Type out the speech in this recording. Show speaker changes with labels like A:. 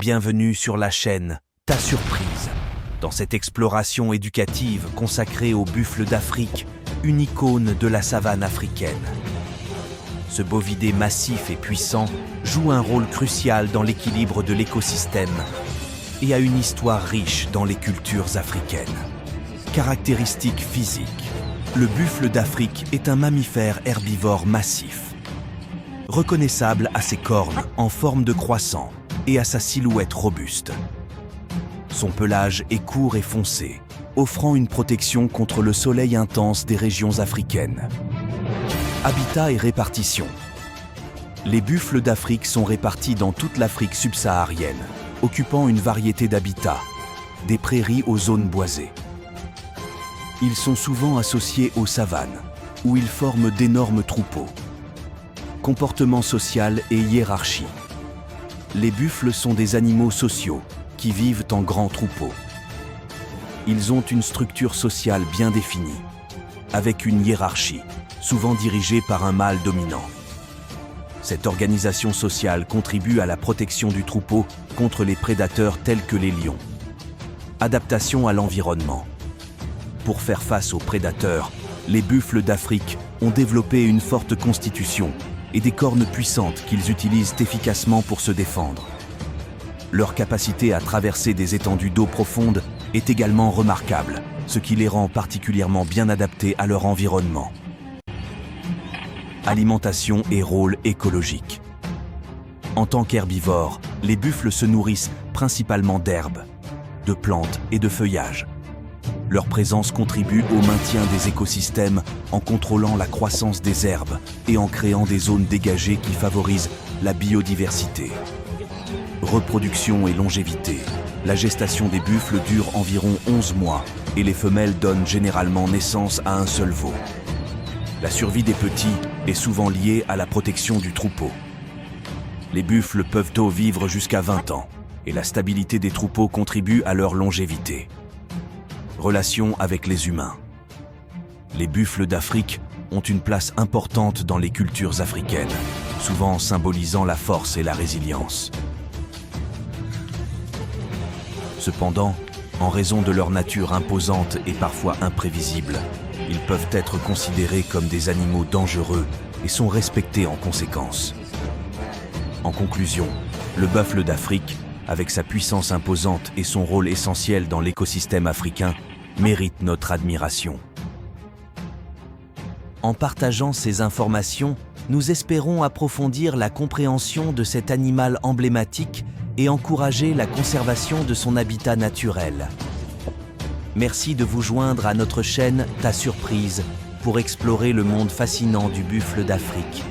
A: Bienvenue sur la chaîne Ta Surprise. Dans cette exploration éducative consacrée au buffle d'Afrique, une icône de la savane africaine. Ce bovidé massif et puissant joue un rôle crucial dans l'équilibre de l'écosystème et a une histoire riche dans les cultures africaines. Caractéristiques physiques. Le buffle d'Afrique est un mammifère herbivore massif. Reconnaissable à ses cornes en forme de croissant et à sa silhouette robuste. Son pelage est court et foncé, offrant une protection contre le soleil intense des régions africaines. Habitat et répartition. Les buffles d'Afrique sont répartis dans toute l'Afrique subsaharienne, occupant une variété d'habitats, des prairies aux zones boisées. Ils sont souvent associés aux savanes, où ils forment d'énormes troupeaux. Comportement social et hiérarchie. Les buffles sont des animaux sociaux qui vivent en grands troupeaux. Ils ont une structure sociale bien définie, avec une hiérarchie, souvent dirigée par un mâle dominant. Cette organisation sociale contribue à la protection du troupeau contre les prédateurs tels que les lions. Adaptation à l'environnement. Pour faire face aux prédateurs, les buffles d'Afrique ont développé une forte constitution et des cornes puissantes qu'ils utilisent efficacement pour se défendre. Leur capacité à traverser des étendues d'eau profonde est également remarquable, ce qui les rend particulièrement bien adaptés à leur environnement. Alimentation et rôle écologique. En tant qu'herbivores, les buffles se nourrissent principalement d'herbes, de plantes et de feuillages. Leur présence contribue au maintien des écosystèmes en contrôlant la croissance des herbes et en créant des zones dégagées qui favorisent la biodiversité. Reproduction et longévité. La gestation des buffles dure environ 11 mois et les femelles donnent généralement naissance à un seul veau. La survie des petits est souvent liée à la protection du troupeau. Les buffles peuvent vivre jusqu'à 20 ans et la stabilité des troupeaux contribue à leur longévité. Relations avec les humains. Les buffles d'Afrique ont une place importante dans les cultures africaines, souvent symbolisant la force et la résilience. Cependant, en raison de leur nature imposante et parfois imprévisible, ils peuvent être considérés comme des animaux dangereux et sont respectés en conséquence. En conclusion, le buffle d'Afrique, avec sa puissance imposante et son rôle essentiel dans l'écosystème africain, mérite notre admiration. En partageant ces informations, nous espérons approfondir la compréhension de cet animal emblématique et encourager la conservation de son habitat naturel. Merci de vous joindre à notre chaîne Ta Surprise pour explorer le monde fascinant du buffle d'Afrique.